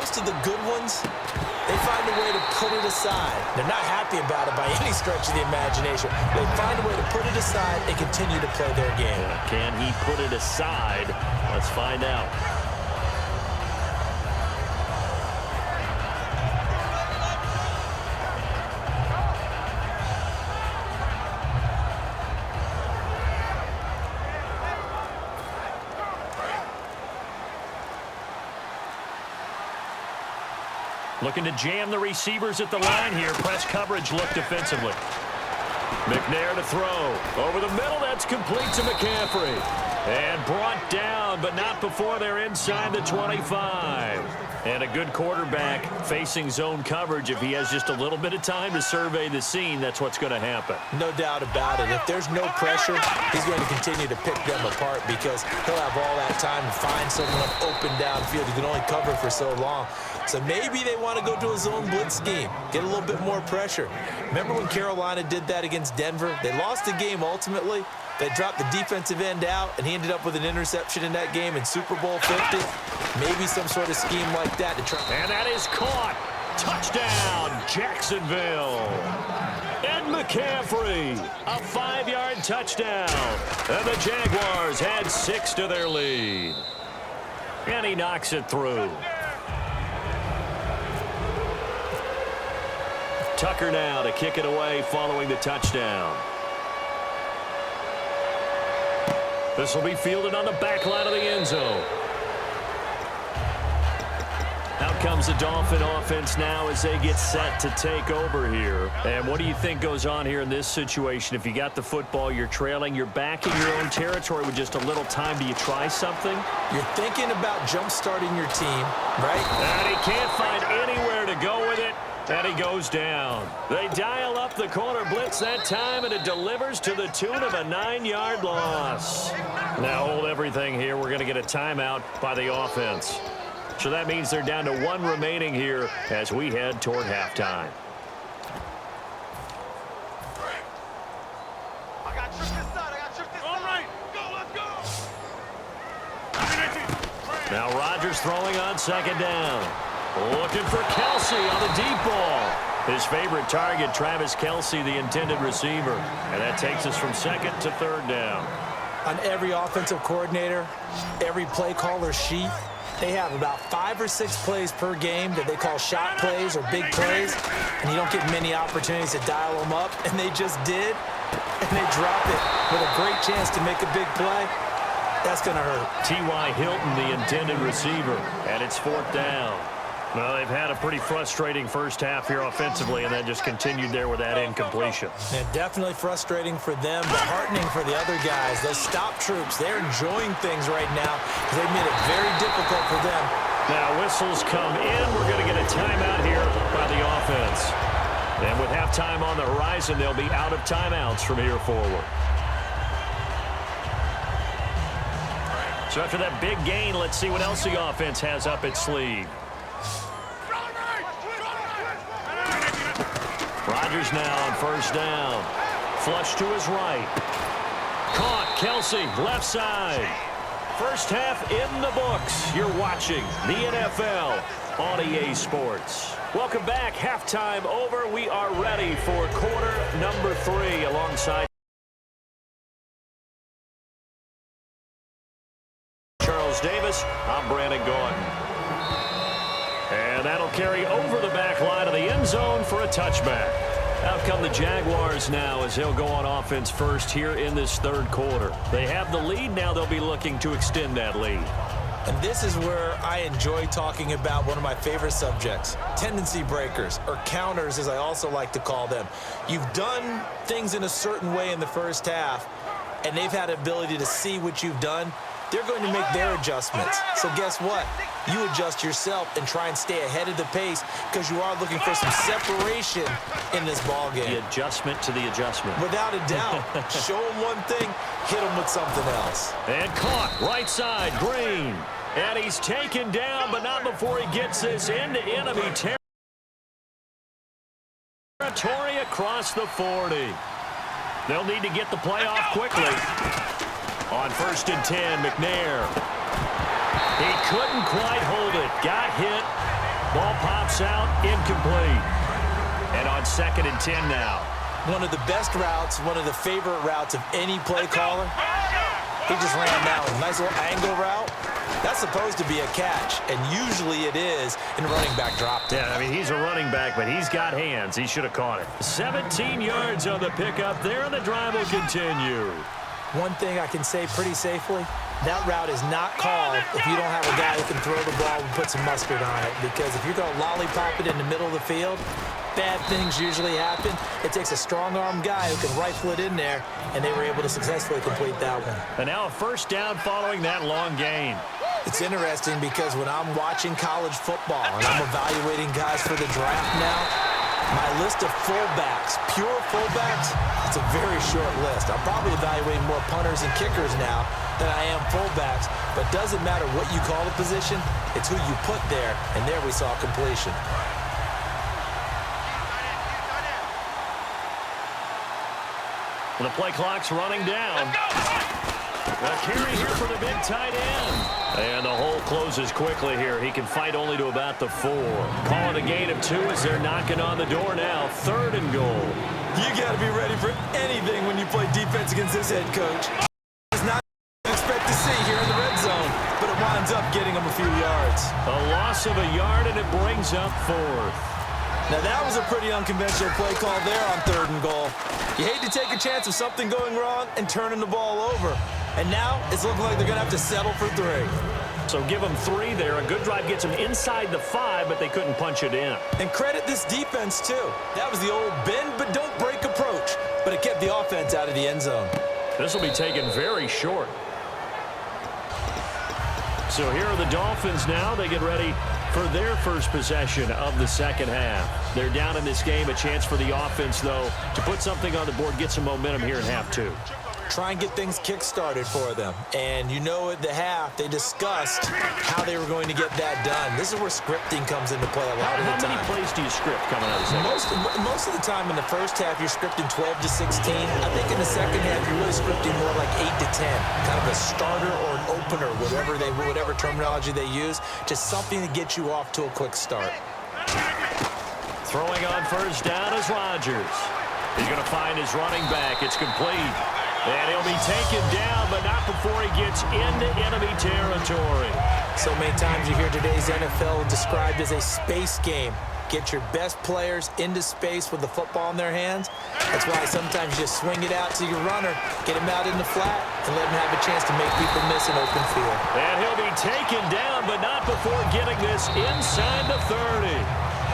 most of the good ones, they find a way to put it aside. They're not happy about it by any stretch of the imagination. They find a way to put it aside and continue to play their game. Can he put it aside? Let's find out. Looking to jam the receivers at the line here. Press coverage look defensively. McNair to throw. Over the middle, that's complete to McCaffrey. And brought down, but not before they're inside the 25. And a good quarterback facing zone coverage. If he has just a little bit of time to survey the scene, that's what's going to happen. No doubt about it. If there's no pressure, he's going to continue to pick them apart because he'll have all that time to find someone open downfield. He can only cover for so long. So maybe they want to go to a zone blitz scheme, get a little bit more pressure. Remember when Carolina did that against Denver? They lost the game ultimately. They dropped the defensive end out, and he ended up with an interception in that game in Super Bowl 50. Maybe some sort of scheme like that to try. And that is caught. Touchdown, Jacksonville. And McCaffrey, a 5-yard touchdown. And the Jaguars had 6 to their lead. And he knocks it through. Tucker now to kick it away following the touchdown. This will be fielded on the back line of the end zone. Out comes the Dolphin offense now as they get set to take over here. And what do you think goes on here in this situation? If you got the football, you're trailing, you're back in your own territory with just a little time. Do you try something? You're thinking about jump-starting your team, right? And he can't find anywhere to go with it. And he goes down. They dial up the corner blitz that time, and it delivers to the tune of a 9-yard loss. Now hold everything here. We're going to get a timeout by the offense. So that means they're down to 1 remaining here as we head toward halftime. Now Rodgers throwing on second down. Looking for Kelsey on the deep ball. His favorite target, Travis Kelsey, the intended receiver. And that takes us from second to third down. On every offensive coordinator, every play caller sheet, they have about 5 or 6 plays per game that they call shot plays or big plays, and you don't get many opportunities to dial them up, and they just did, and they drop it with a great chance to make a big play. That's going to hurt. T.Y. Hilton, the intended receiver, and it's 4th down. Well, they've had a pretty frustrating first half here offensively, and then just continued there with that incompletion. And definitely frustrating for them, but heartening for the other guys. Those stop troops, they're enjoying things right now because they've made it very difficult for them. Now whistles come in. We're going to get a timeout here by the offense. And with halftime on the horizon, they'll be out of timeouts from here forward. So after that big gain, let's see what else the offense has up its sleeve. Rodgers now on first down. Flush to his right. Caught. Kelsey, left side. First half in the books. You're watching the NFL on EA Sports. Welcome back. Halftime over. We are ready for quarter number 3 alongside Charles Davis. I'm Brandon Gordon. And that'll carry over the back line of the end zone for a touchback. Out come the Jaguars now as they'll go on offense first here in this third quarter. They have the lead. Now they'll be looking to extend that lead. And this is where I enjoy talking about one of my favorite subjects, tendency breakers, or counters as I also like to call them. You've done things in a certain way in the first half, and they've had the ability to see what you've done. They're going to make their adjustments. So guess what? You adjust yourself and try and stay ahead of the pace because you are looking for some separation in this ball game. The adjustment to the adjustment. Without a doubt. Show them one thing, hit them with something else. And caught, right side, Green. And he's taken down, but not before he gets this into enemy territory across the 40. They'll need to get the play off quickly. On 1st and 10, McNair. He couldn't quite hold it. Got hit. Ball pops out, incomplete. And on 2nd and 10 now. One of the best routes, one of the favorite routes of any play caller. He just ran that one. Nice little angle route. That's supposed to be a catch, and usually it is in running back drop. Yeah, I mean, he's a running back, but he's got hands. He should have caught it. 17 yards on the pickup there, and the drive will continue. One thing I can say pretty safely, that route is not called if you don't have a guy who can throw the ball and put some mustard on it. Because if you're going to lollipop it in the middle of the field, bad things usually happen. It takes a strong-arm guy who can rifle it in there, and they were able to successfully complete that one. And now a first down following that long gain. It's interesting because when I'm watching college football and I'm evaluating guys for the draft now, my list of fullbacks, pure fullbacks, it's a very short list. I'm probably evaluating more punters and kickers now than I am fullbacks, but it doesn't matter what you call the position, it's who you put there, and there we saw completion. The play clock's running down. A carry here for the big tight end. And the hole closes quickly here. He can fight only to about the 4. Calling a gain of 2 as they're knocking on the door now. 3rd and goal. You got to be ready for anything when you play defense against this head coach. It's not what you expect to see here in the red zone, but it winds up getting him a few yards. A loss of a yard, and it brings up 4th. Now, that was a pretty unconventional play call there on 3rd and goal. You hate to take a chance of something going wrong and turning the ball over. And now it's looking like they're going to have to settle for 3. So give them 3 there. A good drive gets them inside the 5, but they couldn't punch it in. And credit this defense, too. That was the old bend but don't break approach, but it kept the offense out of the end zone. This will be taken very short. So here are the Dolphins now. They get ready for their first possession of the second half. They're down in this game. A chance for the offense, though, to put something on the board, get some momentum here in half 2. Try and get things kick-started for them. And you know at the half, they discussed how they were going to get that done. This is where scripting comes into play a lot of the time. How many plays do you script coming out of the second? Most of the time in the first half, you're scripting 12 to 16. I think in the second half, you're really scripting more like 8 to 10. Kind of a starter or an opener, whatever terminology they use. Just something to get you off to a quick start. Throwing on first down is Rodgers. He's going to find his running back. It's complete. And he'll be taken down, but not before he gets into enemy territory. So many times you hear today's NFL described as a space game. Get your best players into space with the football in their hands. That's why sometimes you just swing it out to your runner, get him out in the flat, and let him have a chance to make people miss an open field. And he'll be taken down, but not before getting this inside the 30.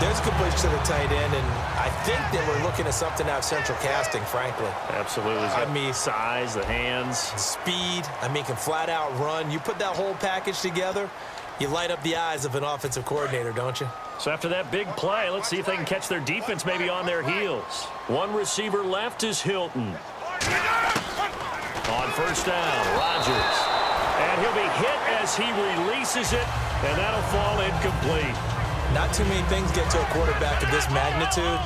There's a completion to the tight end, and I think that we're looking at something out of central casting, frankly. Absolutely. I mean, size, the hands. Speed. I mean, can flat out run. You put that whole package together, you light up the eyes of an offensive coordinator, don't you? So after that big play, let's see if they can catch their defense maybe on their heels. One receiver left is Hilton. On first down, Rodgers. And he'll be hit as he releases it, and that'll fall incomplete. Not too many things get to a quarterback of this magnitude,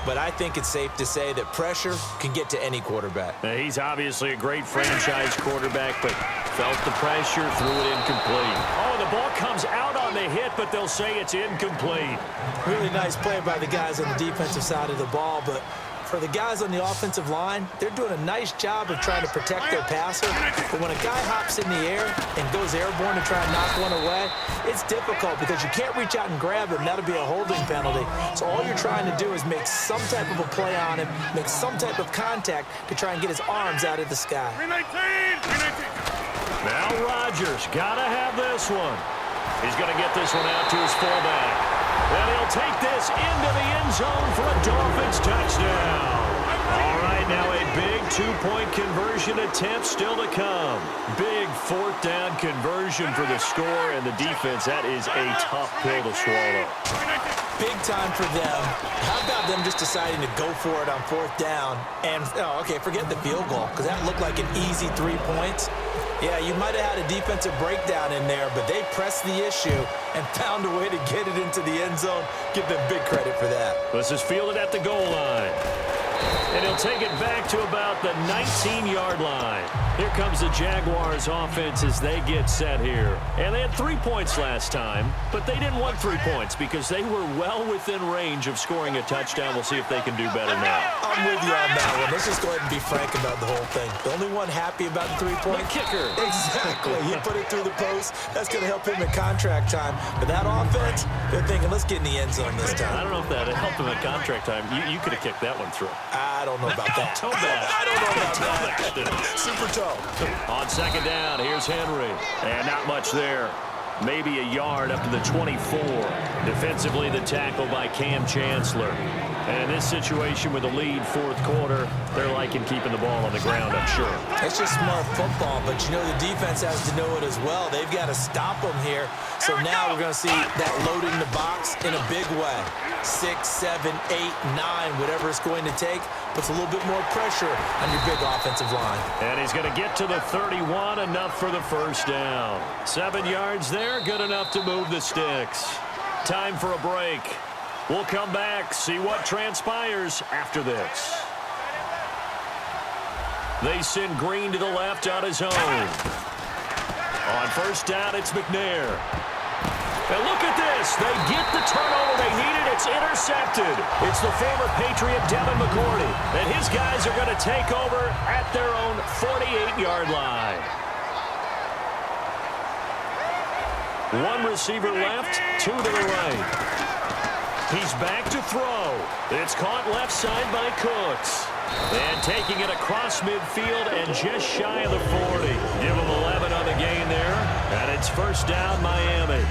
but I think it's safe to say that pressure can get to any quarterback. Now, he's obviously a great franchise quarterback, but felt the pressure, threw it incomplete. Oh, the ball comes out on the hit, but they'll say it's incomplete. Really nice play by the guys on the defensive side of the ball, but for the guys on the offensive line, they're doing a nice job of trying to protect their passer. But when a guy hops in the air and goes airborne to try and knock one away, it's difficult because you can't reach out and grab him. That'll be a holding penalty. So all you're trying to do is make some type of a play on him, make some type of contact to try and get his arms out of the sky. Now Rodgers got to have this one. He's going to get this one out to his fullback. And he'll take this into the end zone for a Dolphins touchdown. All right, now a big two-point conversion attempt still to come. Big fourth down conversion for the score and the defense. That is a tough pill to swallow. Big time for them. How about them just deciding to go for it on fourth down? And, forget the field goal, because that looked like an easy 3 points. Yeah, you might have had a defensive breakdown in there, but they pressed the issue and found a way to get it into the end zone. Give them big credit for that. This is fielded at the goal line. And he'll take it back to about the 19-yard line. Here comes the Jaguars offense as they get set here. And they had 3 points last time, but they didn't want 3 points because they were well within range of scoring a touchdown. We'll see if they can do better now. I'm with you on that one. Let's just go ahead and be frank about the whole thing. The only one happy about the 3-point kicker. Exactly. He put it through the post. That's going to help him in contract time. But that offense, they're thinking, let's get in the end zone this time. I don't know if that helped him in contract time. You could have kicked that one through. I don't know about that. Toe bash. I don't know about that. Super toe. On second down, here's Henry. And not much there. Maybe a yard up to the 24. Defensively, the tackle by Cam Chancellor. And in this situation with a lead fourth quarter, they're liking keeping the ball on the ground, I'm sure. It's just smart football, but you know the defense has to know it as well. They've got to stop them here. So now we're going to see that loading the box in a big way. 6, 7, 8, 9, whatever it's going to take, puts a little bit more pressure on your big offensive line. And he's going to get to the 31, enough for the first down. 7 yards there, good enough to move the sticks. Time for a break. We'll come back, see what transpires after this. They send Green to the left on his own. On first down, it's McNair. And look at this. They get the turnover they needed. It's intercepted. It's the former Patriot, Devin McCourty. And his guys are going to take over at their own 48-yard line. One receiver left, 2 to the right. He's back to throw. It's caught left side by Cooks. And taking it across midfield and just shy of the 40. Give him 11 on the gain there. And it's first down, Miami.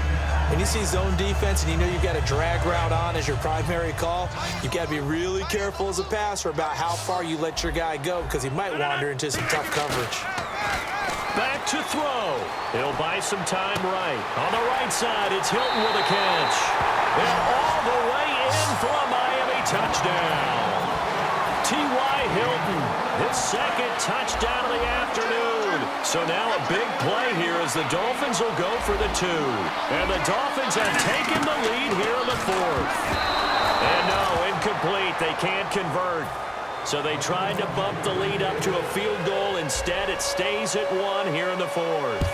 When you see zone defense and you know you've got a drag route on as your primary call, you've got to be really careful as a passer about how far you let your guy go because he might wander into some tough coverage. Back to throw. He'll buy some time right. On the right side, it's Hilton with a catch. And all the way in for a Miami touchdown. T.Y. Hilton, his second touchdown of the afternoon. So now a big play here as the Dolphins will go for the 2. And the Dolphins have taken the lead here in the 4th. And no, incomplete. They can't convert. So they tried to bump the lead up to a field goal. Instead, it stays at 1 here in the 4th.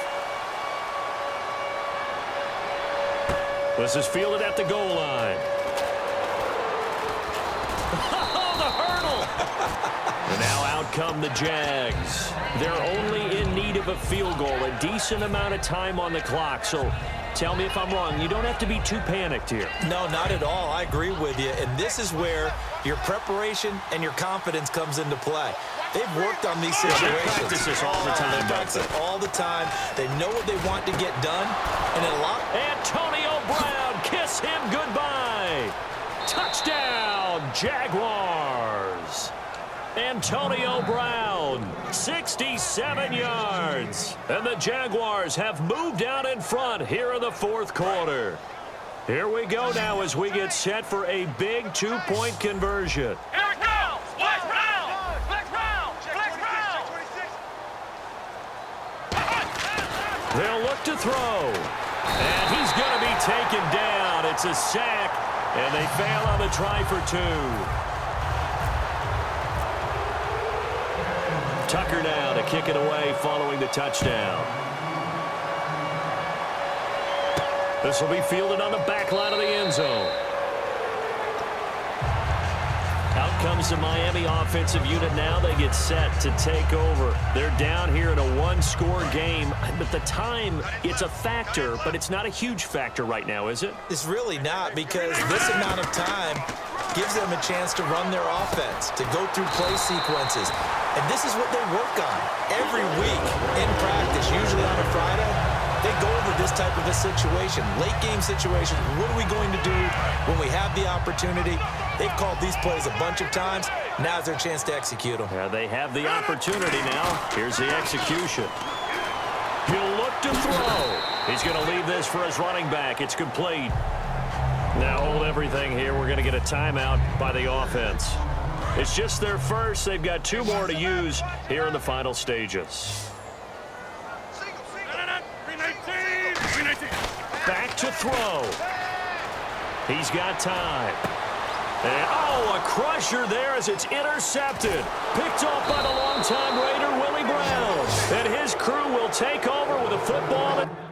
This is fielded at the goal line. Oh, the hurdle! And now out come the Jags. They're only in need of a field goal, a decent amount of time on the clock. So tell me if I'm wrong. You don't have to be too panicked here. No, not at all. I agree with you. And this is where your preparation and your confidence comes into play. They've worked on these situations. They practice this all the time. They practice it all the time. They know what they want to get done. And a lot. Antonio Brown, kiss him goodbye. Touchdown, Jaguars. Antonio Brown, 67 yards. And the Jaguars have moved out in front here in the 4th quarter. Here we go now as we get set for a big 2-point conversion. They'll look to throw. And he's going to be taken down. It's a sack, and they fail on the try for 2. Tucker now to kick it away following the touchdown. This will be fielded on the back line of the end zone. Out comes the Miami offensive unit now. They get set to take over. They're down here in a 1-score game. But the time, it's a factor, but it's not a huge factor right now, is it? It's really not, because this amount of time gives them a chance to run their offense, to go through play sequences. And this is what they work on every week in practice, usually on a Friday. They go over this type of a situation, late game situation. What are we going to do when we have the opportunity? They've called these plays a bunch of times. Now's their chance to execute them. Yeah, they have the opportunity now. Here's the execution. He'll look to throw. He's going to leave this for his running back. It's complete. Now hold everything here. We're going to get a timeout by the offense. It's just their first. They've got 2 more to use here in the final stages. Back to throw. He's got time. And, oh, a crusher there as it's intercepted. Picked off by the longtime Raider, Willie Brown. And his crew will take over with a football.